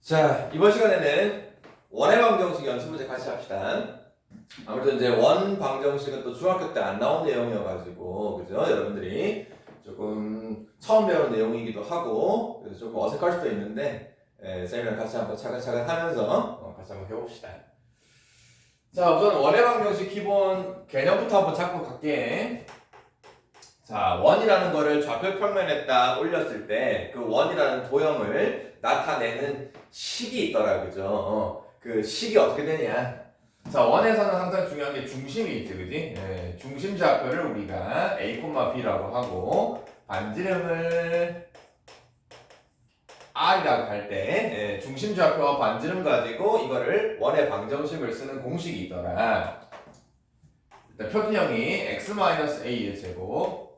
자, 이번 시간에는 원의 방정식 연습 문제 같이 합시다. 아무래도 이제 원 방정식은 또 중학교 때 안 나온 내용이어가지고, 그죠? 여러분들이 조금 처음 배운 내용이기도 하고, 그래서 조금 어색할 수도 있는데, 쌤이랑 같이 한번 차근차근 하면서 같이 한번 해봅시다. 자, 우선 원의 방정식 기본 개념부터 한번 잡고 갈게. 자, 원이라는 거를 좌표 평면에 딱 올렸을 때, 그 원이라는 도형을 나타내는 식이 있더라, 그죠? 그 식이 어떻게 되냐? 자, 원에서는 항상 중요한 게 중심이 있지, 그지? 중심 좌표를 우리가 A, B라고 하고, 반지름을 R이라고 할 때, 중심 좌표와 반지름 가지고 이거를 원의 방정식을 쓰는 공식이 있더라. 일단 표준형이 x-a의 제곱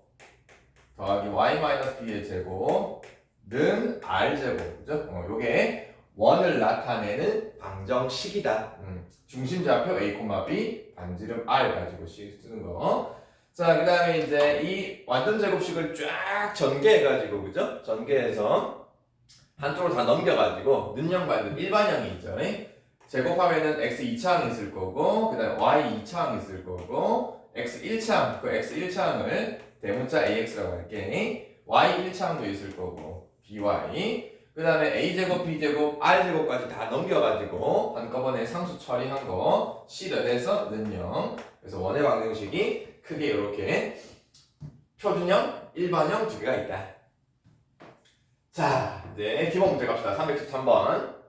더하기 y-b의 제곱는 r제곱, 그죠? 요게 원을 나타내는 방정식이다. 중심 좌표 a, b, 반지름 r 가지고 쓰는 거. 자, 그 다음에 이제 이 완전 제곱식을 쫙 전개해가지고, 그죠? 전개해서 한쪽으로 다 넘겨가지고 는형 반등 일반형이 있죠. 제곱하면은 x 2차항이 있을 거고, 그 다음에 y 2차항이 있을 거고, x 1차항, 그 x 1차항을 대문자 ax라고 할게. y 1차항도 있을 거고, by. 그 다음에 a제곱, b제곱, r제곱까지 다 넘겨가지고 한꺼번에 상수 처리한 거 실현해서 는형. 그래서 원의 방정식이 크게 이렇게 표준형, 일반형 두 개가 있다. 자, 이제 기본 문제 갑시다. 313번.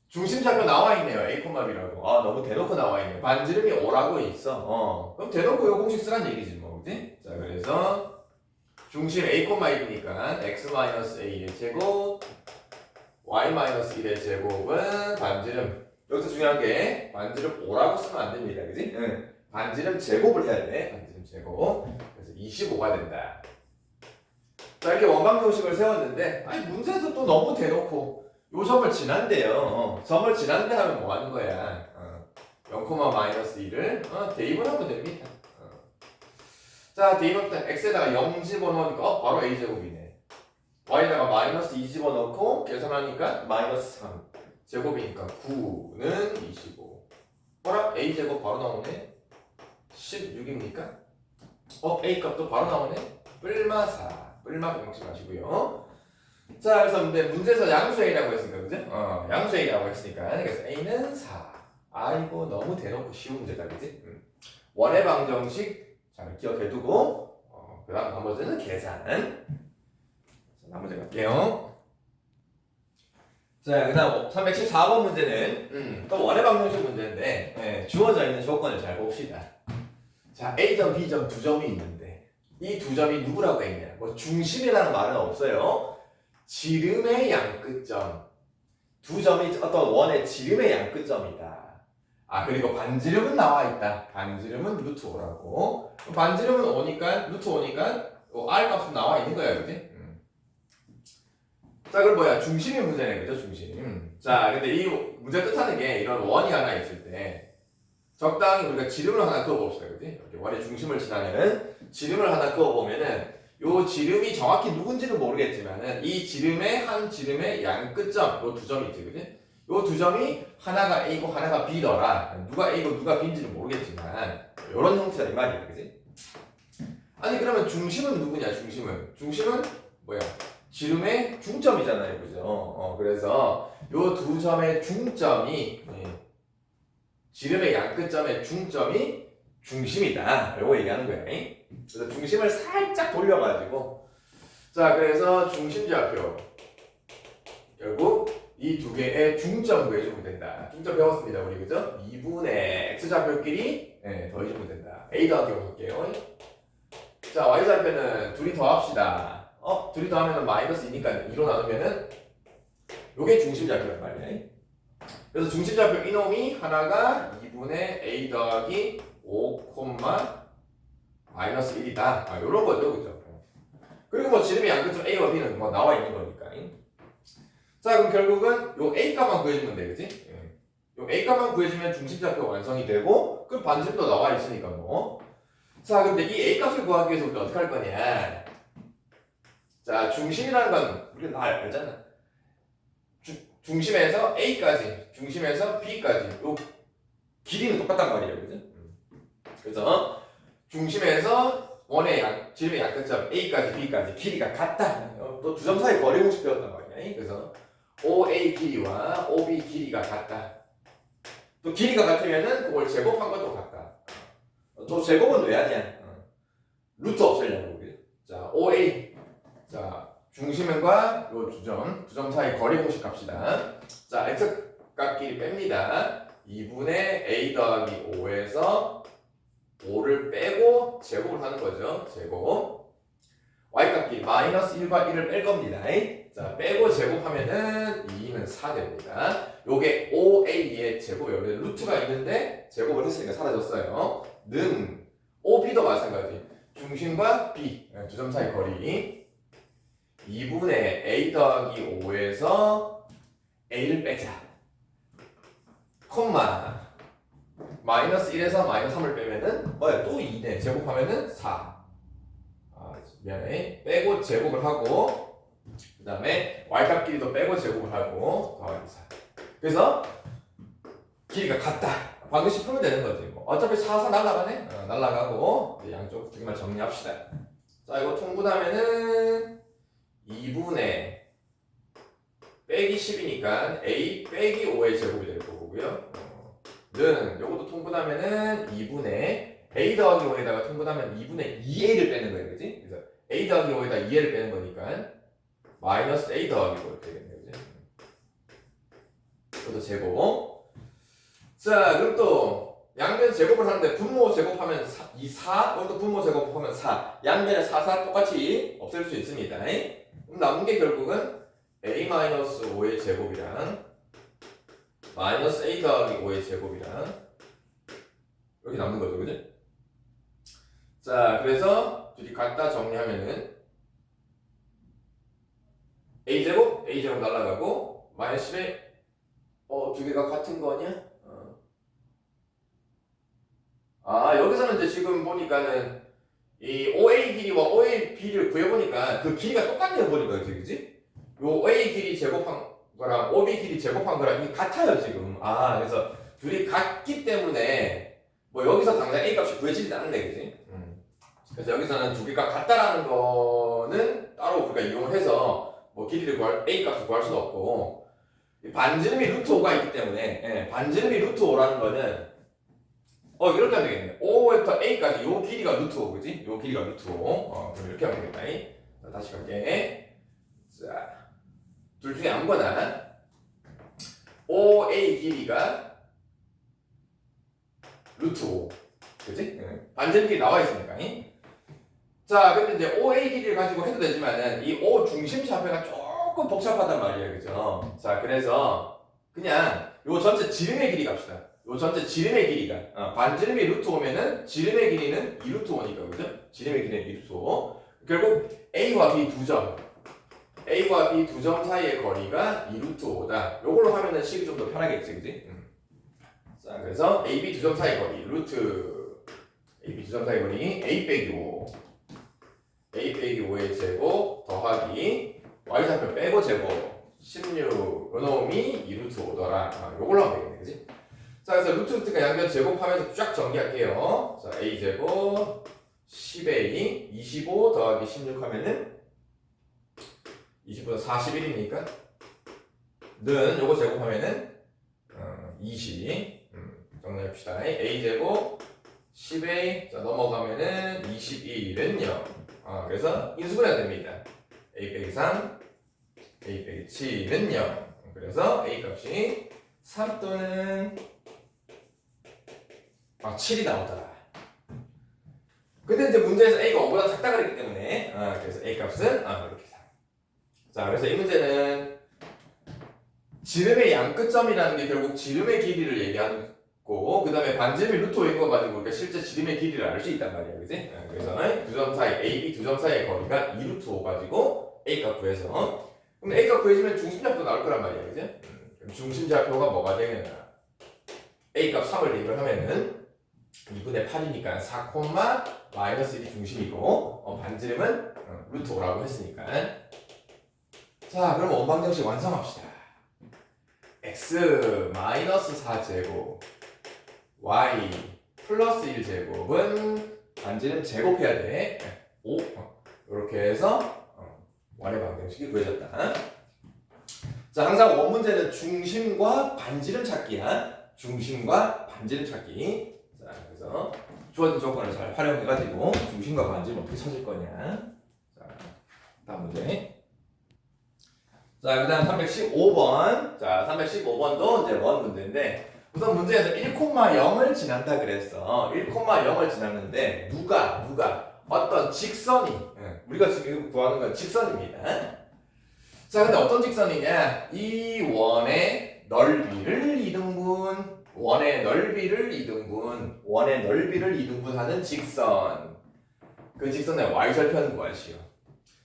중심 좌표 나와 있네요. A, B라고. 아, 너무 대놓고 나와 있네. 반지름이 5라고 있어. 그럼 대놓고 요 공식 쓰란 얘기지 뭐, 그지? 자, 그래서 중심 A, 1이니까 x-a의 제곱, y-1의 제곱은 반지름. 여기서 중요한 게 반지름 5라고 쓰면 안 됩니다, 그지? 반지름 제곱을 해야 돼. 반지름 제곱. 그래서 25가 된다. 자, 이렇게 원방정식을 세웠는데, 아니 문제에서 또 너무 대놓고 요 점을 지난대요. 점을 지난대 하면 뭐 하는 거야? 0,-1을 대입을 하면 됩니다. 자, 대입할 때 x에다가 0 집어넣으니까 바로 a제곱이네. y에다가 마이너스 2 집어넣고 계산하니까 마이너스 3 제곱이니까 9는 25. 뭐라? a제곱 바로 나오네. 16입니까? a 값도 바로 나오네. 뿔마 4. 뿔마 병치 마시고요. 자, 그래서 근데 문제에서 양수 a라고 했으니까, 그죠? 양수 a라고 했으니까 그래서 a는 4. 아이고 너무 대놓고 쉬운 문제다, 그지? 원의 방정식 잘 기억해두고 그 다음 나머지는 계산. 나머지 갈게요. 자, 그 다음 314번 문제는 또 원의 방정식 문제인데 주어져 있는 조건을 잘 봅시다. 자, A점, B점 두 점이 있는데 이 두 점이 누구라고 했냐? 뭐 중심이라는 말은 없어요. 지름의 양끝점. 두 점이 어떤 원의 지름의 양끝점이다. 아, 그리고 반지름은 나와 있다. 반지름은 루트 5라고. 반지름은 5니까 루트 5니까 R 값은 나와 있는 거야, 그지? 자, 그럼 뭐야? 중심이 문제네, 그죠? 중심. 자, 근데 이 문제 뜻하는 게 이런 원이 하나 있을 때 적당히 우리가 지름을 하나 그어봅시다, 그지? 이렇게 원의 중심을 지나는 지름을 하나 그어보면은 요 지름이 정확히 누군지는 모르겠지만은 이 지름의 한 지름의 양 끝점, 요 두 점이 있지, 그지? 요 두 점이 하나가 A고 하나가 B더라. 누가 A고 누가 B인지는 모르겠지만 요런 형태다 이 말이야, 그지? 아니 그러면 중심은 누구냐? 중심은 뭐야? 지름의 중점이잖아요, 그죠? 그래서 요 두 점의 중점이 지름의 양 끝점의 중점이 중심이다. 요거 얘기하는 거야. 그래서 중심을 살짝 돌려가지고 자, 그래서 중심 좌표 결국 이 두 개의 중점 구해주면 된다. 중점 배웠습니다, 우리, 그죠? 2분의 x 좌표끼리 더해주면 된다. A 더하기 해볼게요. 자, y 좌표는 둘이 더합시다. 둘이 더하면 마이너스 2니까 2로 나누면은 요게 중심 좌표란 말이야. 그래서 중심 좌표 이놈이 하나가 2분의 a 더하기 5, 마이너스 1이다. 요런 거죠, 그죠? 그리고 뭐 지름의 양끝점 a와 b는 뭐 나와 있는 거니까. 자, 그럼 결국은 요 a 값만 구해주면 돼, 그지? 요 a 값만 구해주면 중심 좌표 완성이 되고, 그 반지름도 나와 있으니까 뭐. 자, 근데 이 a 값을 구하기 위해서 우리가 어떻게 할 거냐? 자, 중심이라는 건 우리가 다 알잖아. 중심에서 A까지, 중심에서 B까지 요 길이는 똑같단 말이에요, 그죠? 그래서 중심에서 원의 지름의 약근점 A까지 B까지 길이가 같다. 또 두 점 사이 거리 공식 배웠단 말이야. 그래서 OA 길이와 OB 길이가 같다. 또 길이가 같으면은 그걸 제곱한 것도 같다. 또 제곱은 왜 하냐? 루트 없애려고. 자, OA. 자, 중심과 요 두 점 사이 거리 공식 갑시다. 자, x값끼리 뺍니다. 2분의 a 더하기 5에서 5를 빼고 제곱을 하는 거죠. 제곱. y값끼리 마이너스 1과 1을 뺄 겁니다. 자, 빼고 제곱하면은 2는 4 됩니다. 요게 5a의 제곱, 여기 루트가 있는데 제곱을 했으니까 사라졌어요. 는 OB도 마찬가지. 중심과 B, 두 점 사이 거리 2분의 a 더하기 5에서 a를 빼자. 콤마 마이너스 1에서 마이너스 3을 빼면은 뭐야? 또 2네. 제곱하면은 4. 미안해. 빼고 제곱을 하고 그 다음에 y값끼리도 빼고 제곱을 하고 더하기 4. 그래서 길이가 같다. 방정식 풀면 되는 거지. 뭐. 어차피 4 날라가네? 날라가고 양쪽 두 개만 정리합시다. 자, 이거 통분하면은 2분의 빼기 10이니까 a 빼기 5의 제곱이 될 거고요. 는 요것도 통분하면은 2분의 a 더하기 5에다가 통분하면 2분의 2a를 빼는 거예요, 그지? 그래서 a 더하기 5에다 2a를 빼는 거니까 마이너스 a 더하기 5를 빼겠네요, 그지? 이것도 제곱. 자, 그럼 또 양변 제곱을 하는데 분모 제곱하면 4, 이것도 분모 제곱하면 4. 양변에 4 똑같이 없앨 수 있습니다. 그럼 남은 게 결국은 a-5의 제곱이랑 마이너스 a 더하기 5의 제곱이랑 이렇게 남는 거죠, 그죠? 자, 그래서 둘이 같다 정리하면은 a제곱 날라가고 마이너스 10에 두 개가 같은 거냐? 여기서는 이제 지금 보니까는 이 OA 길이와 OA 길이를 구해보니까 그 길이가 똑같네요, 보니까, 그지? 요 OA 길이 제곱한 거랑 OB 길이 제곱한 거랑 이게 같아요, 지금. 그래서 둘이 같기 때문에 뭐 여기서 당장 A 값이 구해지지 않네, 그지? 그래서 여기서는 두 개가 같다라는 거는 따로 우리가 이용을 해서 뭐 길이를 A 값을 구할 수도 없고 반지름이 루트 5가 있기 때문에 반지름이 루트 5라는 거는 이렇게 하면 되겠네. 5부터 A까지 요 길이가 루트 5, 그지? 요 길이가 루트 5. 그럼 이렇게 하면 되겠다. 자, 다시 갈게. 자, 둘 중에 아무거나 OA 길이가 루트 5. 그지? 반지름 길이 나와 있으니까. 자, 근데 이제 OA 길이를 가지고 해도 되지만은 이 O 중심 좌표가 조금 복잡하단 말이에요. 그죠? 자, 그래서 그냥 요 전체 지름의 길이 갑시다. 요 전체 지름의 길이가 반지름이 루트 5면은 지름의 길이는 2루트 5니까, 그죠? 지름의 길이는 2루트 5. 결국 A와 B 두 점 사이의 거리가 2루트 5다. 요걸로 하면은 식이 좀 더 편하겠지, 그지? 자, 그래서 AB 두 점 사이 거리 AB 두 점 사이 거리 A 빼기 5의 제곱 더하기 Y좌표 빼고 제곱 16 요놈이 2루트 5더라. 요걸로 하면 되겠네, 그지? 자, 그래서 루트가 양변 제곱하면서 쫙 정리할게요. 자, a 제곱 10a 25 더하기 16 하면은 20보다 41이니까 는 요거 제곱하면은 20 정리합시다. a 제곱 10a 자 넘어가면은 21은 0. 그래서 인수분해가 됩니다. a 빼기 3 a 빼기 7은 0. 그래서 a 값이 3 또는 7이 나오더라. 근데 이제 문제에서 A가 5보다 작다 그랬기 때문에 그래서 A 값은 이렇게 3. 자, 그래서 이 문제는 지름의 양끝점이라는 게 결국 지름의 길이를 얘기하는 거고 그 다음에 반지름이 루트 5인 거 가지고 우리가 실제 지름의 길이를 알 수 있단 말이야, 그지? 그래서 두 점 사이 A, B 두 점 사이의 거리가 2루트 5 가지고 A 값 구해서 그럼 A 값 구해지면 중심좌표도 나올 거란 말이야, 그지? 그럼 중심좌표가 뭐가 되느냐? A 값 3을 대입을 하면은 2분의 8이니까 4, 마이너스 1이 중심이고 반지름은 루트 5라고 했으니까 자, 그럼 원방정식 완성합시다. x 마이너스 4제곱 y 플러스 1제곱은 반지름 제곱해야 돼. 5 이렇게 해서 원의 방정식이 구해졌다. 자, 항상 원 문제는 중심과 반지름 찾기야. 중심과 반지름 찾기. 자, 그래서 주어진 조건을 잘 활용해가지고 중심과 반지름 어떻게 찾을 거냐. 자, 다음 문제. 자, 그 다음 315번. 자, 315번도 이제 원 문제인데, 우선 문제에서 1,0을 지난다 그랬어. 1,0을 지났는데, 누가, 어떤 직선이, 우리가 지금 구하는 건 직선입니다. 자, 근데 어떤 직선이냐? 이 원의 넓이를 2등분, 원의 넓이를 2등분 하는 직선. 그 직선의 y절편 구하시오.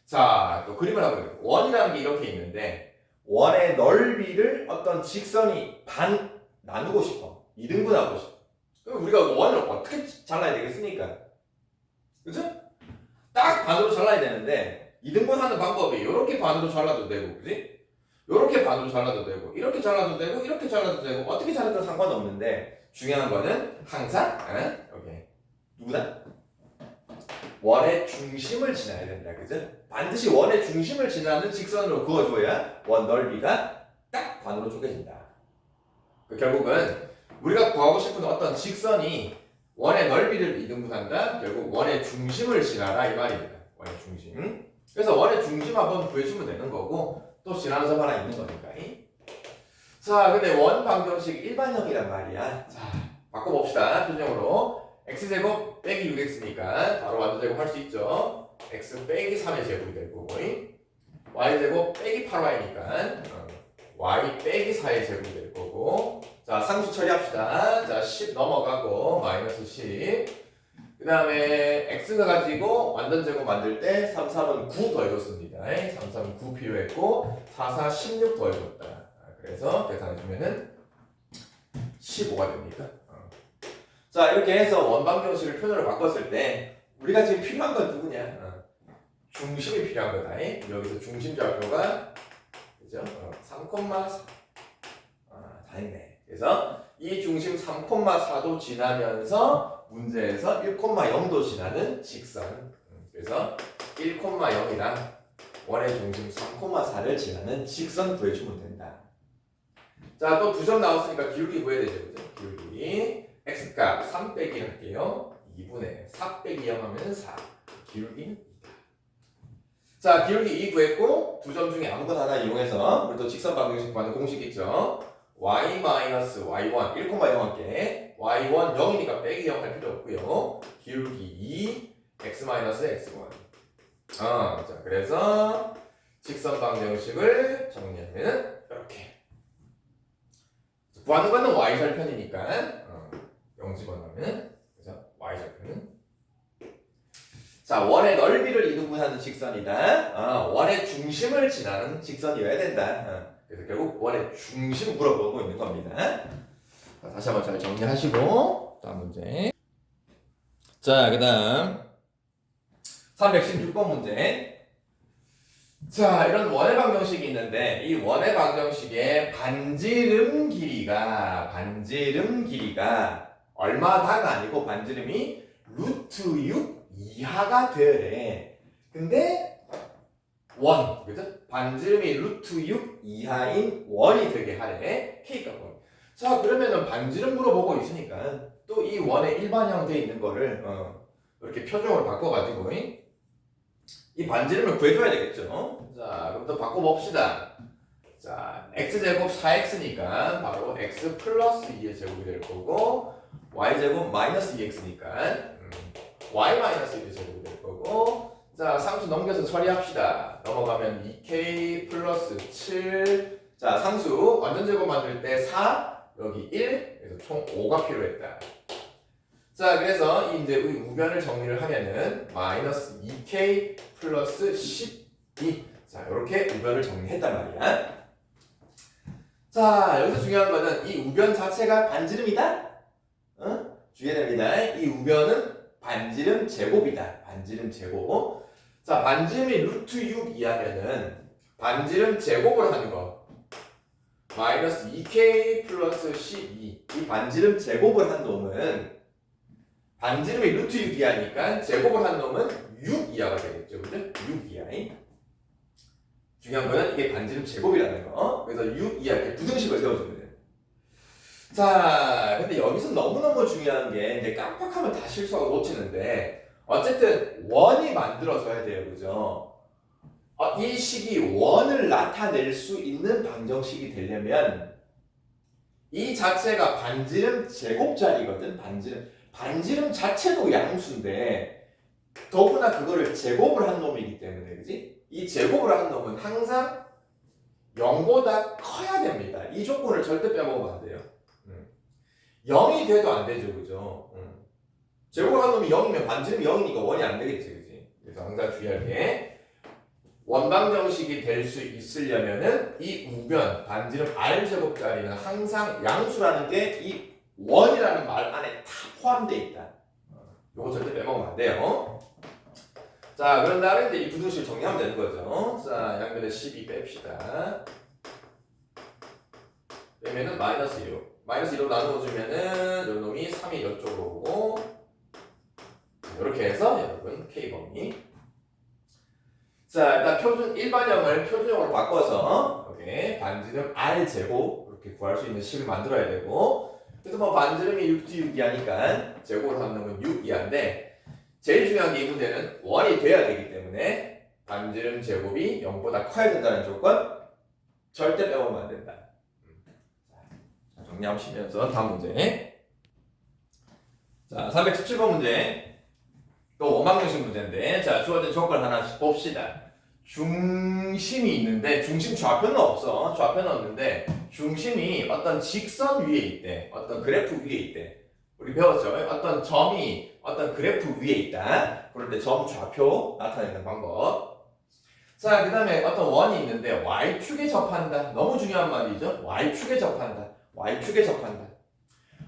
자, 또 그림을 한번 원이라는 게 이렇게 있는데 원의 넓이를 어떤 직선이 반 나누고 싶어. 2등분하고 싶어. 그럼 우리가 원을 어떻게 잘라야 되겠습니까? 그죠? 딱 반으로 잘라야 되는데 2등분하는 방법이 이렇게 반으로 잘라도 되고, 그지? 이렇게 반으로 잘라도 되고, 이렇게 잘라도 되고, 이렇게 잘라도 되고, 어떻게 잘라도 상관없는데 중요한 거는 항상 여기 누구다? 원의 중심을 지나야 된다, 그죠? 반드시 원의 중심을 지나는 직선으로 그어줘야 원 넓이가 딱 반으로 쪼개진다. 결국은 우리가 구하고 싶은 어떤 직선이 원의 넓이를 2등분한다. 결국 원의 중심을 지나라 이 말입니다. 원의 중심. 그래서 원의 중심 한번 구해주면 되는 거고 또 지나는 점 하나 있는 거니까. 자, 근데 원 방정식 일반형이란 말이야. 자, 바꿔봅시다. 표정으로. x제곱 빼기 6x니까 바로 완전제곱 할 수 있죠. x 빼기 3의 제곱이 될 거고, y제곱 빼기 8y니까 y 빼기 4의 제곱이 될 거고, 자, 상수 처리합시다. 자, 10 넘어가고 마이너스 10. 그 다음에 x가 가지고 완전제곱 만들 때 3, 3은 9 더해줬습니다. 3, 3은 9 필요했고 4, 4, 16 더해줬다. 그래서 계산해주면은 15가 됩니다. 자, 이렇게 해서 원방정식을 표현으로 바꿨을 때 우리가 지금 필요한 건 누구냐? 중심이 필요한 거다. 여기서 중심좌표가 그죠? 3,4 다 했네. 그래서 이 중심 3,4도 지나면서 문제에서 1,0도 지나는 직선. 그래서 1,0이랑 원의 중심 3,4를 지나는 직선 구해주면 된다. 자, 또 2점 나왔으니까 기울기 구해야 되죠. 그죠? 기울기. x값 3 빼기 할게요. 2분의 4 빼기 0 하면 4. 기울기는 2다. 자, 기울기 2 구했고 2점 중에 아무거나 하나 이용해서 우리 또 직선 방정식 구하는 공식 있죠. y-y1 1,0 할게. y1 0이니까 빼기 0 할 필요 없고요. 기울기 2 x-x1. 자, 그래서 직선 방정식을 정리하면 이렇게. 구하는 거는 y절편이니까 0 집어넣으면 그래서 y절편은 자, 원의 넓이를 이등분하는 직선이다. 원의 중심을 지나는 직선이어야 된다. 그래서 결국 원의 중심 물어보고 있는 겁니다. 자, 다시 한번 잘 정리하시고 다음 문제. 자, 그 다음 316번 문제. 자, 이런 원의 방정식이 있는데 이 원의 방정식의 반지름 길이가 얼마다가 아니고 반지름이 루트 6 이하가 되래. 근데 그죠? 반지름이 루트 6 이하인 원이 되게 하래. K값 원. 자, 그러면은 반지름 물어보고 있으니까 또 이 원의 일반형 돼 있는 거를 이렇게 표정을 바꿔가지고 이 반지름을 구해줘야 되겠죠. 자, 그럼 또 바꿔봅시다. 자, x제곱 4x니까 바로 x 플러스 2의 제곱이 될 거고 y제곱 마이너스 2x니까 y 마이너스 1의 제곱이 될 거고, 자, 상수 넘겨서 처리합시다. 넘어가면 2k 플러스 7. 자, 상수 완전 제곱 만들 때 4, 여기 1, 그래서 총 5가 필요했다. 자, 그래서 이제 우변을 정리를 하면은 마이너스 2k 플러스 12. 자, 이렇게 우변을 정리했단 말이야. 자, 여기서 중요한 거는 이 우변 자체가 반지름이다. 주의해야 됩니다. 이 우변은 반지름 제곱이다. 반지름 제곱. 자, 반지름이 루트 6 이하면은 반지름 제곱을 하는 거. 마이너스 2k 플러스 12. 이 반지름 제곱을 한 놈은 반지름이 루트 6 이하니까 제곱을 한 놈은 6 이하가 되겠죠. 그죠? 6 이하. 중요한 거는 이게 반지름 제곱이라는 거. 그래서 6 이하 이렇게 부등식을 세워주면 돼요. 자, 근데 여기서 너무너무 중요한 게 이제 깜빡하면 다 실수하고 놓치는데 어쨌든 원이 만들어져야 돼요. 그죠? 이 식이 원을 나타낼 수 있는 방정식이 되려면 이 자체가 반지름 제곱자리거든. 반지름 자체도 양수인데 더구나 그거를 제곱을 한 놈이기 때문에 그지? 이 제곱을 한 놈은 항상 0보다 커야 됩니다. 이 조건을 절대 빼먹으면 안 돼요. 0이 돼도 안 되죠. 그죠? 제곱을 한 놈이 0이면 반지름이 0이니까 원이 안 되겠지. 그지? 그래서 항상 주의할 게 원방정식이 될 수 있으려면은 이 우변 반지름 R제곱자리는 항상 양수라는 게 이 원이라는 말 안에 다 포함되어 있다. 요거 절대 빼먹으면 안 돼요. 자, 그런 다음에 이제 이 부등식을 정리하면 되는 거죠. 자, 양변에 12 뺍시다. 빼면은 마이너스 1로. 마이너스 1로 나누어주면은 요 놈이 3이 이쪽으로 오고 이렇게 해서 여러분 K범위. 자, 일단 일반형을 표준형으로 바꿔서 이렇게 반지름 R제곱 이렇게 구할 수 있는 식을 만들어야 되고 그래서 뭐 반지름이 6대 6이하니까 제곱을 하는 건 6이하인데 제일 중요한 게 이 문제는 원이 돼야 되기 때문에 반지름 제곱이 0보다 커야 된다는 조건 절대 빼먹으면 안 된다. 자, 정리하시면서 다음 문제. 자, 317번 문제. 또 원방정식 문제인데 자, 주어진 조건 하나씩 봅시다. 중심이 있는데 중심 좌표는 없어. 좌표는 없는데 중심이 어떤 직선 위에 있대. 어떤 그래프 위에 있대. 우리 배웠죠? 어떤 점이 어떤 그래프 위에 있다. 그럴 때 점 좌표 나타내는 방법. 자, 그 다음에 어떤 원이 있는데 Y축에 접한다. 너무 중요한 말이죠. Y축에 접한다. Y축에 접한다.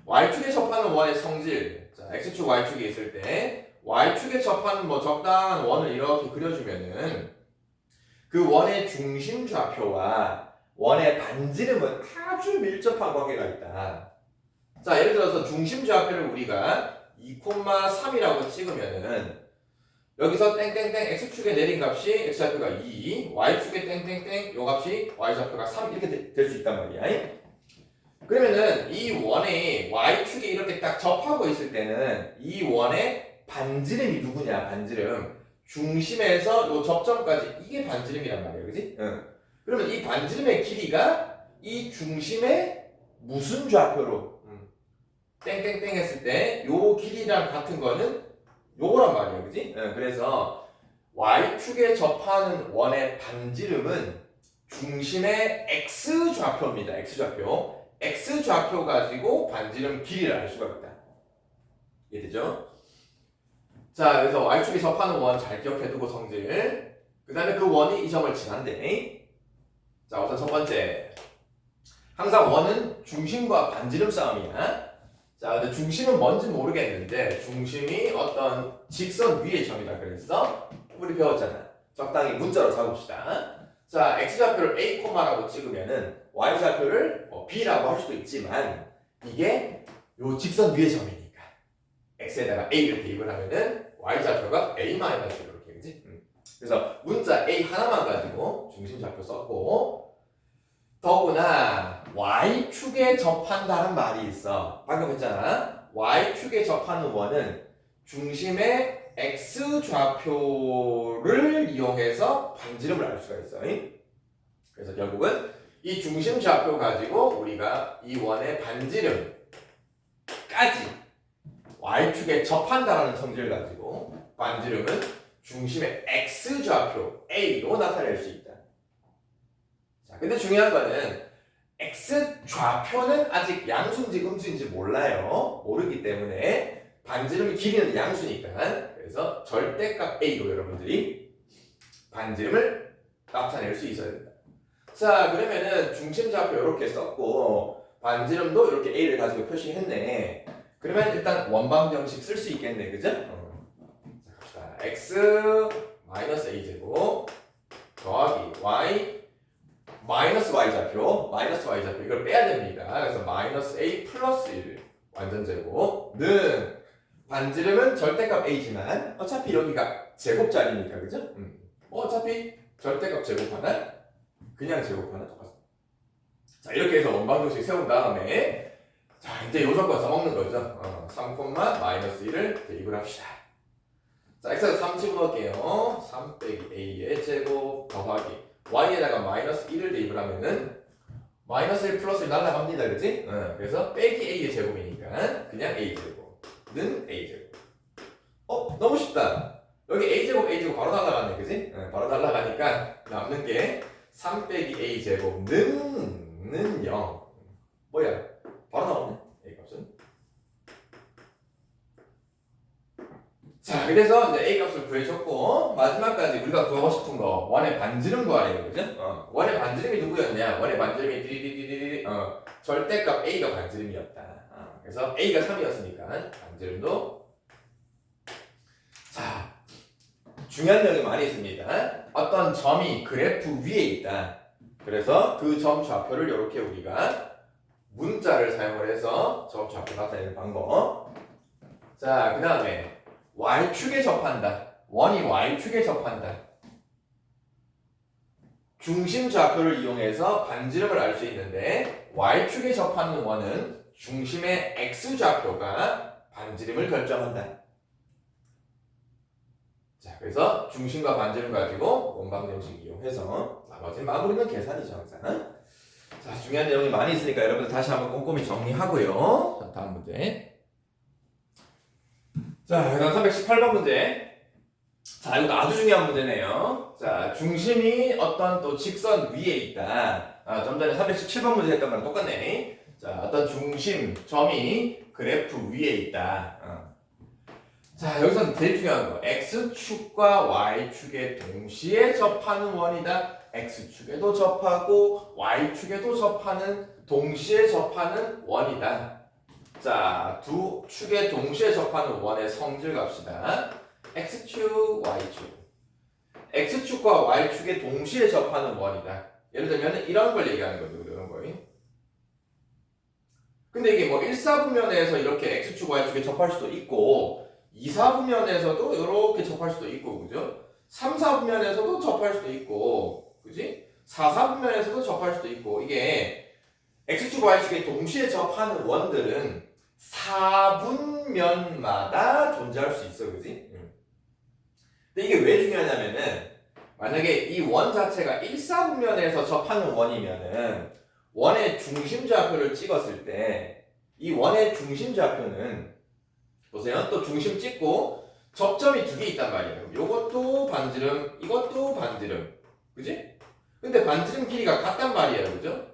Y축에 접하는 원의 성질. 자, X축, Y축이 있을 때 Y축에 접하는 뭐 적당한 원을 이렇게 그려주면은 그 원의 중심 좌표와 원의 반지름은 아주 밀접한 관계가 있다. 자, 예를 들어서 중심 좌표를 우리가 2,3이라고 찍으면은 여기서 땡땡땡 x축에 내린 값이 x좌표가 2, y축에 땡땡땡 요 값이 y좌표가 3 이렇게 될 수 있단 말이야. 그러면은 이 원이 y축에 이렇게 딱 접하고 있을 때는 이 원의 반지름이 누구냐? 반지름. 중심에서 요 접점까지 이게 반지름이란 말이에요. 그지? 응. 그러면 이 반지름의 길이가 이 중심의 무슨 좌표로 땡땡땡 했을 때 요 길이랑 같은 거는 요거란 말이에요. 그지? 응. 그래서 y축에 접하는 원의 반지름은 중심의 x좌표입니다. x좌표. x좌표 가지고 반지름 길이를 알 수가 있다. 이해되죠? 자, 그래서 y축에 접하는 원 잘 기억해두고 성질. 그 다음에 그 원이 이 점을 지난대. 자, 우선 첫 번째. 항상 원은 중심과 반지름 싸움이야. 자, 근데 중심은 뭔지 모르겠는데 중심이 어떤 직선 위의 점이다 그랬어? 우리 배웠잖아. 적당히 문자로 잡읍시다. 자, x좌표를 a, 라고 찍으면은 y좌표를 b라고 할 수도 있지만 이게 요 직선 위의 점이니까 x에다가 a를 대입을 하면은 y좌표가 a-1 이렇게 그지? 그래서 문자 a 하나만 가지고 중심좌표 썼고 더구나 y축에 접한다는 말이 있어. 방금 했잖아. y축에 접하는 원은 중심의 x좌표를 이용해서 반지름을 알 수가 있어. 그래서 결국은 이 중심좌표 가지고 우리가 이 원의 반지름까지 y축에 접한다는 성질을 가지고 반지름은 중심의 x좌표 a로 나타낼 수 있다. 자, 근데 중요한 거는 x좌표는 아직 양수인지 음수인지 몰라요. 모르기 때문에 반지름의 길이는 양수니까 그래서 절대값 a로 여러분들이 반지름을 나타낼 수 있어야 된다. 자, 그러면은 중심좌표 이렇게 썼고 반지름도 이렇게 a를 가지고 표시했네. 그러면 일단 원방정식 쓸 수 있겠네, 그죠? 자, 갑시다. x-a 제곱 더하기 y 마이너스 y좌표 이걸 빼야 됩니다. 그래서 마이너스 a 플러스 1 완전 제곱는 반지름은 절대값 a지만 어차피 여기가 제곱자리니까 그죠? 어차피 절대값 제곱하나 그냥 제곱하나 똑같습니다. 자 이렇게 해서 원방정식 세운 다음에 자 이제 요 조건 써먹는 거죠. 3, 마이너스 1을 대입을 합시다. 자 x에서 3 집어넣을게요. 3 빼기 a의 제곱 더하기 y에다가 마이너스 1을 대입을 하면은 마이너스 1 플러스 1 날라갑니다. 그치? 그래서 빼기 a의 제곱이니까 그냥 a 제곱는 a 제곱. 너무 쉽다. 여기 a 제곱 바로 날라가네. 그치? 바로 날라가니까 남는 게 3 빼기 a 제곱는 0. 뭐야? 바로 나오네. a 값은. 자, 그래서 이제 a 값을 구해줬고 마지막까지 우리가 구하고 싶은 거 원의 반지름 구하래요, 그죠? 원의 반지름이 누구였냐? 원의 반지름이 디디디디디 절대값 a가 반지름이었다. 그래서 a가 3이었으니까 반지름도 자 중요한 내용이 많이 있습니다. 어떤 점이 그래프 위에 있다. 그래서 그 점 좌표를 이렇게 우리가 문자를 사용을 해서 점 좌표 나타내는 방법. 자, 그 다음에 y축에 접한다. 원이 y축에 접한다. 중심 좌표를 이용해서 반지름을 알 수 있는데 y축에 접하는 원은 중심의 x좌표가 반지름을 결정한다. 자, 그래서 중심과 반지름 가지고 원방정식 이용해서 나머지 마무리는 계산이죠 항상. 자, 중요한 내용이 많이 있으니까 여러분들 다시 한번 꼼꼼히 정리하고요. 자, 다음 문제. 자, 그다음 318번 문제. 자, 이것도 아주 중요한 문제네요. 자, 중심이 어떤 또 직선 위에 있다. 좀 전에 317번 문제 했던 거랑 똑같네. 자, 어떤 중심, 점이 그래프 위에 있다. 자, 여기서는 제일 중요한 거. x축과 y축에 동시에 접하는 원이다. x축에도 접하고 y축에도 접하는 동시에 접하는 원이다. 자, 두 축에 동시에 접하는 원의 성질 갑시다. x축, y축. x축과 y축에 동시에 접하는 원이다. 예를 들면 이런 걸 얘기하는 거죠. 이런 거. 근데 이게 뭐 1사분면에서 이렇게 x축, y축에 접할 수도 있고 2사분면에서도 이렇게 접할 수도 있고 그죠? 3사분면에서도 접할 수도 있고 그지? 4사분면에서도 접할 수도 있고 이게 x축, y축에 동시에 접하는 원들은 4분면마다 존재할 수 있어, 그지? 근데 이게 왜 중요하냐면은 만약에 이 원 자체가 1사분면에서 접하는 원이면은 원의 중심좌표를 찍었을 때 이 원의 중심좌표는 보세요. 또 중심 찍고 접점이 두 개 있단 말이에요. 요것도 반지름, 이것도 반지름, 그지? 근데 반지름 길이가 같단 말이에요, 그죠?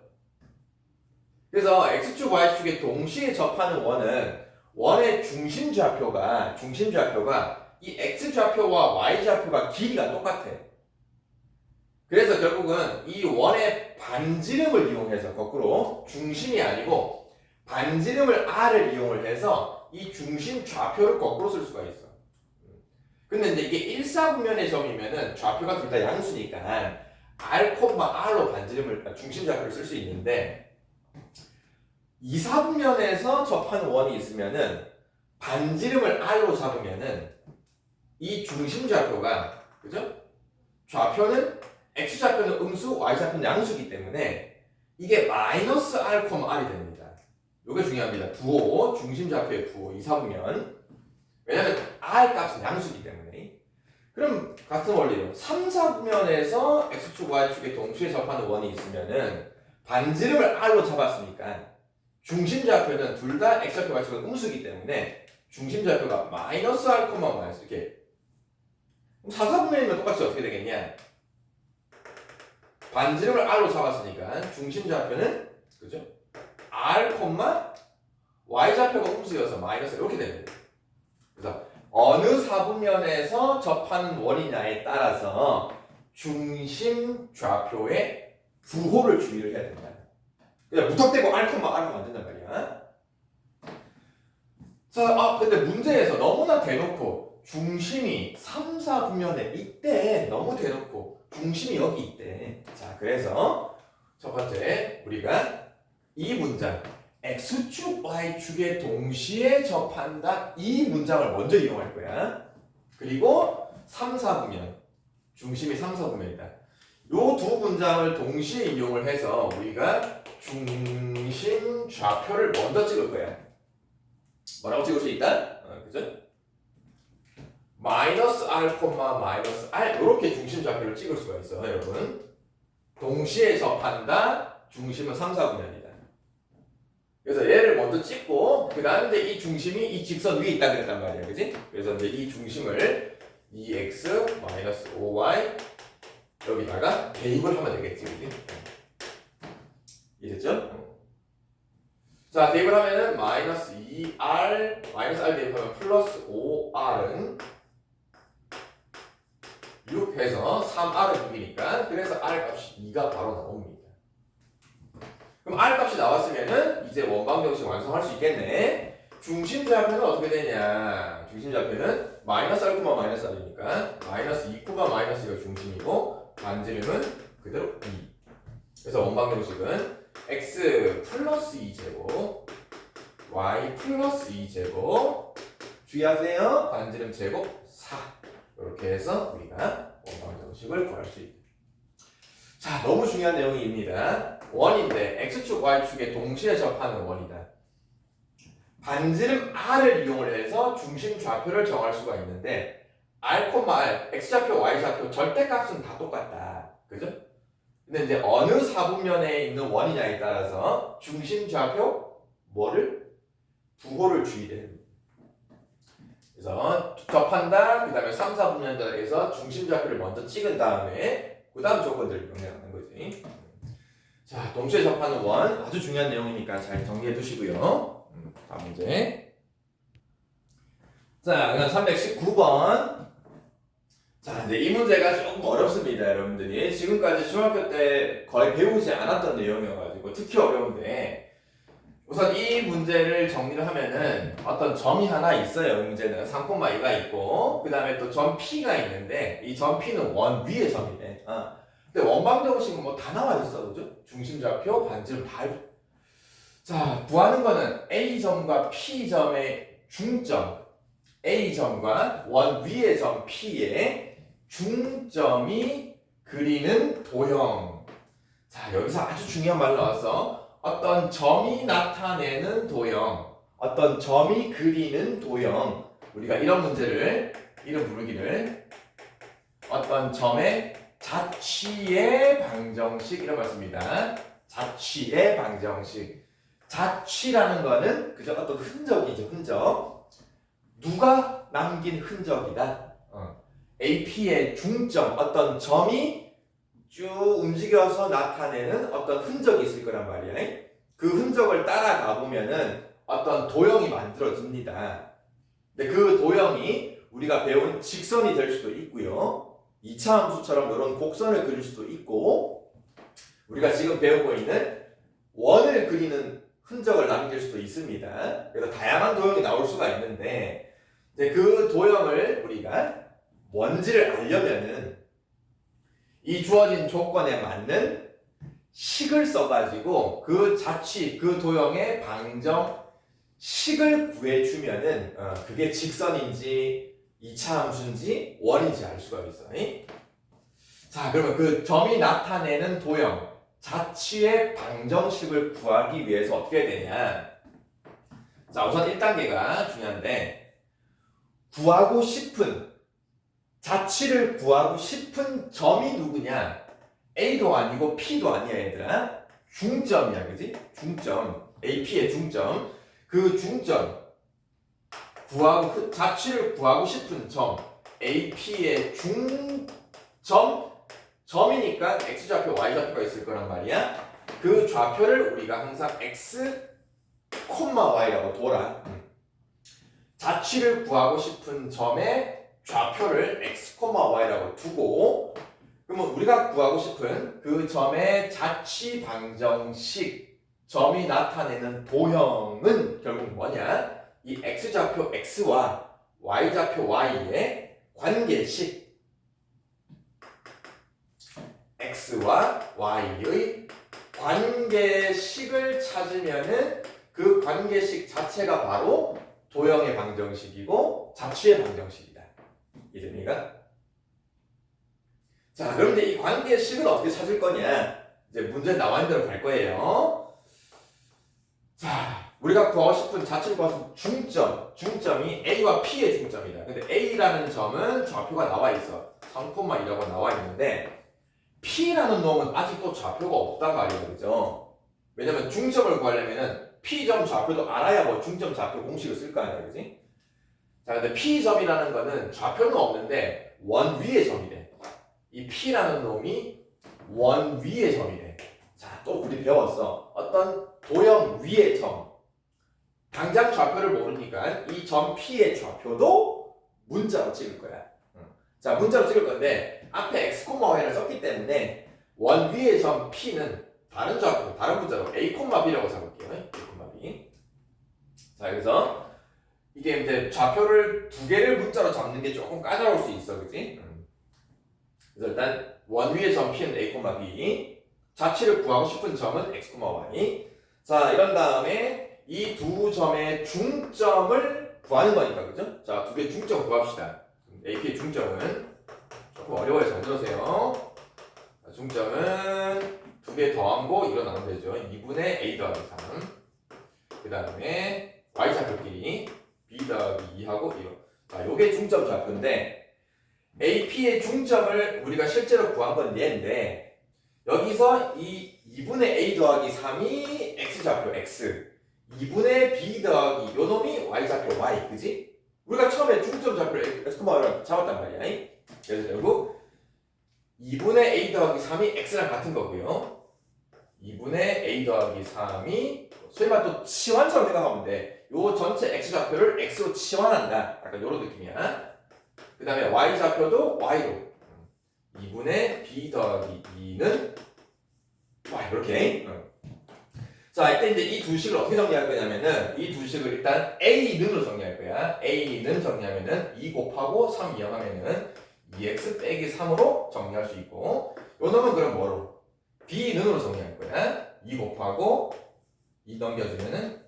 그래서 x축, y축에 동시에 접하는 원은 원의 중심좌표가 이 x좌표와 y좌표가 길이가 똑같아. 그래서 결국은 이 원의 반지름을 이용해서 거꾸로 중심이 아니고 반지름을 r을 이용을 해서 이 중심 좌표를 거꾸로 쓸 수가 있어. 근데 이제 이게 1사분면의 점이면은 좌표가 둘 다 양수니까 r, r로 반지름을 중심 좌표를 쓸 수 있는데 2사분면에서 접하는 원이 있으면은 반지름을 r로 잡으면은 이 중심 좌표가 그죠? 좌표는 x좌표는 음수, y좌표는 양수이기 때문에 이게 마이너스 r, r이 됩니다. 이게 중요합니다. 부호, 중심 좌표의 부호, 2사분면. 왜냐면 r 값은 양수이기 때문에. 그럼 같은 원리로 3, 4분면에서 x축, y축에 동시에 접하는 원이 있으면은 반지름을 r로 잡았으니까 중심 좌표는 둘 다 x좌표, y축은 음수이기 때문에 중심 좌표가 마이너스 r, 마이너스 이렇게. 그럼 4, 4분면이면 똑같이 어떻게 되겠냐? 반지름을 r로 잡았으니까 중심 좌표는 그죠? r, y좌표가 음수여서 마이너스 이렇게 됩니다. 그래서 어느 사분면에서 접하는 원이냐에 따라서 중심 좌표의 부호를 주의를 해야 된다. 그냥 무턱대고 r, r로 만든단 말이야. 자, 근데 문제에서 너무나 대놓고 중심이 3, 4분면에 있대. 너무 대놓고 중심이 여기 있대. 자, 그래서 첫 번째 우리가 이 문장 x축, y축에 동시에 접한다 이 문장을 먼저 이용할 거야. 그리고 3, 4분면 중심이 3, 4분면이다. 요 두 문장을 동시에 이용을 해서 우리가 중심 좌표를 먼저 찍을 거야. 뭐라고 찍을 수 있다? 그죠? 마이너스 R, 마이너스 R 이렇게 중심 좌표를 찍을 수가 있어 여러분. 동시에 접한다 중심은 3, 4분면이다. 그래서 얘를 먼저 찍고 그 다음에 이제 이 중심이 이 직선 위에 있다 그랬단 말이야, 그지? 그래서 이제 이 중심을 2x 마이너스 5y 여기다가 대입을 하면 되겠지, 그지? 이해됐죠? 자, 대입을 하면은 마이너스 2r 마이너스 r 대입하면 플러스 5r은 6 해서 3r은 6이니까 그래서 r 값이 2가 바로 나옵니다. 그럼 R 값이 나왔으면은 이제 원방정식 완성할 수 있겠네. 중심 좌표는 어떻게 되냐? 중심 좌표는 마이너스 R, 마이너스 R이니까 마이너스 2, 마이너스가 중심이고 반지름은 그대로 2. 그래서 원방정식은 x 플러스 2제곱 y 플러스 2제곱 주의하세요. 반지름 제곱 4 이렇게 해서 우리가 원방정식을 구할 수 있다. 자, 너무 중요한 내용입니다. 원인데 x축, y축에 동시에 접하는 원이다. 반지름 r을 이용을 해서 중심 좌표를 정할 수가 있는데 r, x좌표, y좌표 절대값은 다 똑같다. 그죠? 근데 이제 어느 사분면에 있는 원이냐에 따라서 중심 좌표 뭐를? 부호를 주의해야 됩니다. 그래서 접한다, 그 다음에 3, 4분면에서 중심 좌표를 먼저 찍은 다음에 그 다음 조건들을 명령하는 거지. 자, 동시에 접하는 원 아주 중요한 내용이니까 잘 정리해 두시고요. 다음 문제. 자, 그다음 319번. 자, 이제 이 문제가 조금 어렵습니다, 여러분들이. 지금까지 중학교 때 거의 배우지 않았던 내용이어가지고 특히 어려운데 우선 이 문제를 정리를 하면은 어떤 점이 하나 있어요. 이 문제는 3,2가 있고 그 다음에 또 점 P가 있는데 이 점 P는 원 위의 점이네. 근데 원방정식은 뭐 다 나와 있어, 그죠? 중심좌표, 반지름 다. 자, 구하는 거는 A점과 P점의 중점, A점과 원 위의 점 P의 중점이 그리는 도형. 자, 여기서 아주 중요한 말 나왔어. 어떤 점이 나타내는 도형, 어떤 점이 그리는 도형. 우리가 이런 문제를, 이런 부르기를 어떤 점의 자취의 방정식 이런 말 씁니다. 자취의 방정식. 자취라는 거는 그저 어떤 흔적이죠, 흔적. 누가 남긴 흔적이다. AP의 중점, 어떤 점이 쭉 움직여서 나타내는 어떤 흔적이 있을 거란 말이야. 그 흔적을 따라가 보면은 어떤 도형이 만들어집니다. 근데 그 도형이 우리가 배운 직선이 될 수도 있고요. 2차 함수처럼 이런 곡선을 그릴 수도 있고 우리가 지금 배우고 있는 원을 그리는 흔적을 남길 수도 있습니다. 그래서 다양한 도형이 나올 수가 있는데 이제 그 도형을 우리가 뭔지를 알려면은 이 주어진 조건에 맞는 식을 써가지고 그 자취, 그 도형의 방정식을 구해주면은 그게 직선인지 2차 함수인지 원인지 알 수가 있어. 자, 그러면 그 점이 나타내는 도형, 자취의 방정식을 구하기 위해서 어떻게 해야 되냐? 자, 우선 1단계가 중요한데 구하고 싶은 자취를 구하고 싶은 점이 누구냐? A도 아니고 P도 아니야, 얘들아. 중점이야, 그지? 중점. AP의 중점. 그 중점. 자취를 구하고 싶은 점. AP의 중점. 점이니까 X좌표, Y좌표가 있을 거란 말이야. 그 좌표를 우리가 항상 X, Y라고 둬라. 자취를 구하고 싶은 점의 좌표를 x, y라고 두고 그러면 우리가 구하고 싶은 그 점의 자취 방정식 점이 나타내는 도형은 결국 뭐냐? 이 x좌표 x와 y좌표 y의 관계식 x와 y의 관계식을 찾으면은 그 관계식 자체가 바로 도형의 방정식이고 자취의 방정식이다. 이해됩니까? 자, 그럼 이제 이 관계식을 어떻게 찾을 거냐? 이제 문제 나와 있는 대로 갈 거예요. 자, 우리가 구하고 싶은 자취를 구하고 싶은 중점이 A와 P의 중점이다. 근데 A라는 점은 좌표가 나와 있어. 3,2라고 나와 있는데 P라는 놈은 아직도 좌표가 없단 말이에요. 그죠? 왜냐면 중점을 구하려면은 P점 좌표도 알아야 뭐 중점 좌표 공식을 쓸 거 아니야. 그지? 자, 근데 P점이라는 거는 좌표는 없는데 원 위의 점이래. 이 P라는 놈이 원 위의 점이래. 자, 또 우리 배웠어. 어떤 도형 위의 점. 당장 좌표를 모르니까 이 점 P의 좌표도 문자로 찍을 거야. 자, 문자로 찍을 건데 앞에 x, y를 썼기 때문에 원 위의 점 P는 다른 좌표, 다른 문자로 a, b라고 잡을게요. a, b. 자, 그래서 이게 이제 좌표를 두 개를 문자로 잡는 게 조금 까다로울 수 있어, 그치? 그래서 일단 원 위의 점 P는 a, b. 자취를 구하고 싶은 점은 x, y. 자, 이런 다음에 이 두 점의 중점을 구하는 거니까, 그죠? 자, 두 개의 중점 구합시다. AP의 중점은 조금 어려워요. 잘 들으세요. 중점은 두 개 더한 거 이거 나오면 되죠. 2분의 A 더하기 3. 그 다음에 Y좌표끼리 B 더하기 2하고 이거. 자, 요게 중점 좌표인데 AP의 중점을 우리가 실제로 구한 건 얘인데 여기서 이 2분의 A 더하기 3이 X좌표 X 2분의 B 더하기 요 놈이 Y좌표 Y. 그지? 우리가 처음에 중점 좌표를 X를 잡았단 말이야. 그래서 결국 2분의 A 더하기 3이 X랑 같은 거고요. 2분의 A 더하기 3이 소위 말해 또 치환처럼 생각하면 돼. 요 전체 X좌표를 X로 치환한다. 약간 요런 느낌이야. 그 다음에 Y좌표도 Y로 2분의 B 더하기 2는 Y 이렇게. 자, 이때 이제 이 두 식을 어떻게 정리할 거냐면은 이 두 식을 일단 A는으로 정리할 거야. A는 정리하면은 2 곱하고 3 이항하면은 2x 빼기 3으로 정리할 수 있고 요 놈은 그럼 뭐로? B는으로 정리할 거야. 2 곱하고 2 넘겨주면은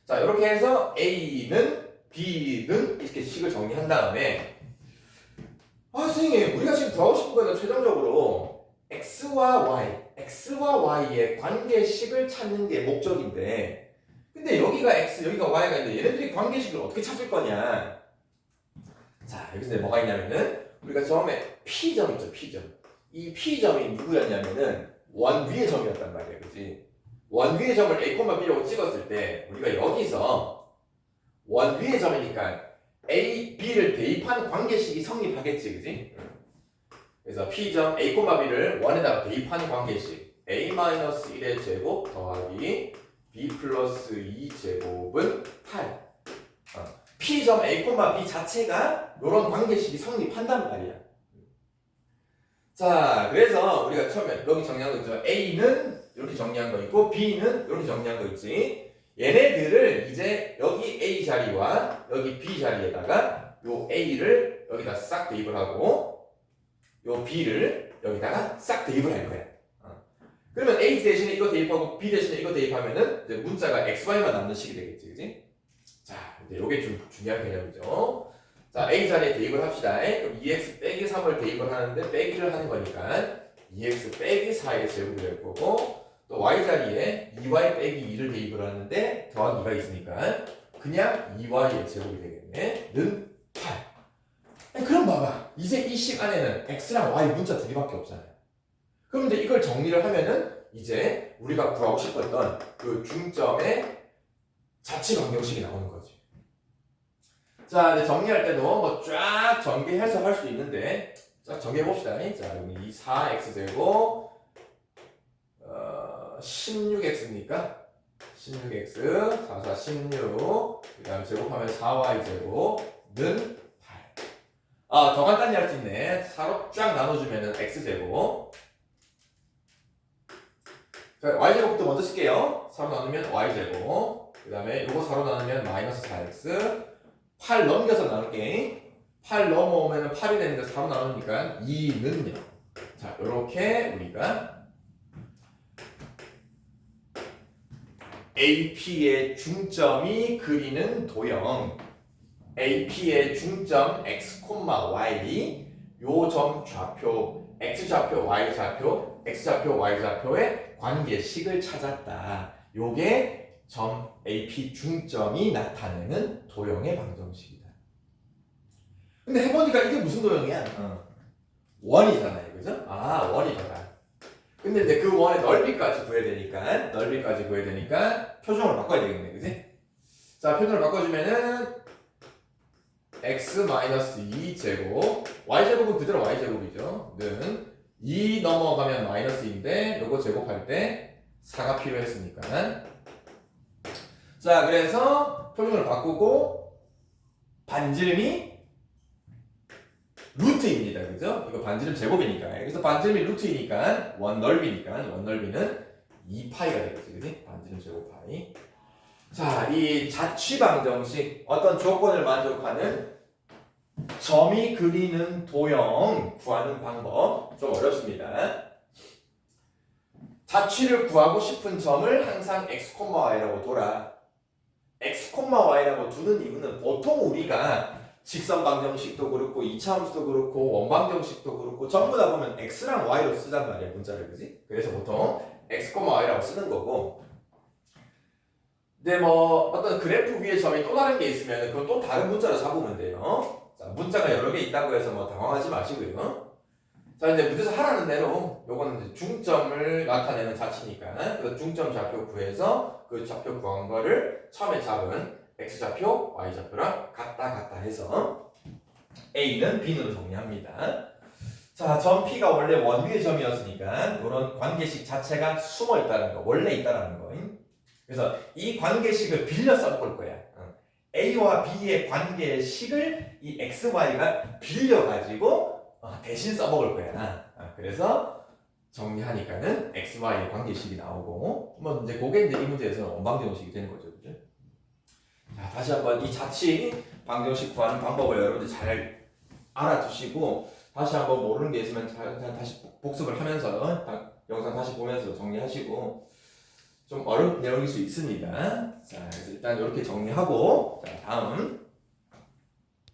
자, 이렇게 해서 A는 B는 이렇게 식을 정리한 다음에 선생님 우리가 지금 구하고 싶은 거는 최종적으로 X와 Y의 관계식을 찾는 게 목적인데 근데 여기가 X, 여기가 Y가 있는데 얘네들이 관계식을 어떻게 찾을 거냐. 자, 여기서 이제 뭐가 있냐면은 우리가 처음에 P점 있죠, P점. 이 P점이 누구였냐면은 원 위의 점이었단 말이야, 그치? 원 위의 점을 A, B라고 찍었을 때 우리가 여기서 원 위의 점이니까 A, B를 대입한 관계식이 성립하겠지, 그치? 그래서 P점 A, B를 원에다가 대입한 관계식 A-1의 제곱 더하기 B 플러스 2제곱은 8. P점 A, B 자체가 이런 관계식이 성립한단 말이야. 자, 그래서 우리가 처음에 여기 정리한 거 있죠. A는 이렇게 정리한 거 있고 B는 이렇게 정리한 거 있지. 얘네들을 이제 여기 A 자리와 여기 B 자리에다가 요 A를 여기다 싹 대입을 하고 요 B를 여기다가 싹 대입을 할 거야. 그러면 A 대신에 이거 대입하고 B 대신에 이거 대입하면은 이제 문자가 XY만 남는 식이 되겠지, 그지? 자, 이제 요게 좀 중요한 개념이죠. 자, A 자리에 대입을 합시다. 그럼 2x 빼기 3을 대입을 하는데 빼기를 하는 거니까 2x 빼기 4의 제곱이 될 거고 또 Y 자리에 2y 빼기 2를 대입을 하는데 더하기가 있으니까 그냥 2y의 제곱이 되겠네. 는 8. 그럼 봐봐. 이제 이 식 안에는 x랑 y 문자 두 개밖에 없잖아요. 그럼 이제 이걸 정리를 하면은 이제 우리가 구하고 싶었던 그 중점의 자취 방정식이 나오는 거지. 자, 이제 정리할 때도 뭐 쫙 전개해서 할 수 있는데 쫙 정리해 봅시다. 자, 여기 이 4x제곱 16x니까 16x 4, 4, 16 그 다음 제곱하면 4y제곱는 8. 더 간단히 할 수 있네. 4로 쫙 나눠주면은 x제곱. 자, y제곱부터 먼저 쓸게요. 4로 나누면 y제곱. 그 다음에 요거 4로 나누면 마이너스 4x. 8 넘겨서 나눌게. 8 넘어오면 8이 되는데 4로 나누니까 2는요. 자, 요렇게 우리가 AP의 중점이 그리는 도형 AP의 중점 x, y 요 점 좌표 x좌표, y좌표, x좌표, y좌표의 관계식을 찾았다. 요게 점 AP 중점이 나타내는 도형의 방정식이다. 근데 해보니까 이게 무슨 도형이야? 원이잖아요, 그죠? 아, 원이더라. 근데 이제 그 원의 넓이까지 구해야 되니까 표준을 바꿔야 되겠네, 그지? 자, 표준을 바꿔주면은 x-2 제곱 y제곱은 그대로 y제곱이죠. 는 2 넘어가면 마이너스인데 요거 제곱할 때 4가 필요했으니까. 자, 그래서 표준을 바꾸고 반지름이 루트입니다. 그죠? 이거 반지름 제곱이니까. 그래서 반지름이 루트이니까 원 넓이는 2파이가 되겠지. 그지? 반지름 제곱 파이. 자, 이 자취 방정식 어떤 조건을 만족하는 점이 그리는 도형 구하는 방법 좀 어렵습니다. 자취를 구하고 싶은 점을 항상 x, y라고 둬라. x, y라고 두는 이유는 보통 우리가 직선 방정식도 그렇고 2차함수도 그렇고 원방정식도 그렇고 전부 다 보면 x랑 y로 쓰단 말이야, 문자를. 그지? 그래서 보통 x, y라고 쓰는 거고, 근데 뭐 어떤 그래프 위에 점이 또 다른 게 있으면 그건 또 다른 문자로 잡으면 돼요. 자, 문자가 여러 개 있다고 해서 뭐 당황하지 마시고요. 자, 이제 문제에서 하라는 대로 요거는 이제 중점을 나타내는 자치니까 그 중점 좌표 구해서 그 좌표 구한 거를 처음에 잡은 x좌표, y좌표랑 같다 해서 a는 b는 정리합니다. 자, 점 P가 원래 원위의 점이었으니까 이런 관계식 자체가 숨어 있다는 거, 원래 있다는 거. 그래서 이 관계식을 빌려 써볼 거야. A와 B의 관계식을 이 X, Y가 빌려가지고 대신 써먹을 거야. 그래서 정리하니까는 X, Y의 관계식이 나오고, 뭐 이제 그게 이제 이 문제에서는 원방정식이 되는 거죠, 그죠? 자, 다시 한번 이 자취 방정식 구하는 방법을 여러분들 잘 알아두시고, 다시 한번 모르는 게 있으면 다시 복습을 하면서 영상 다시 보면서 정리하시고. 좀 어려운 내용일 수 있습니다. 자, 그래서 일단 이렇게 정리하고, 자, 다음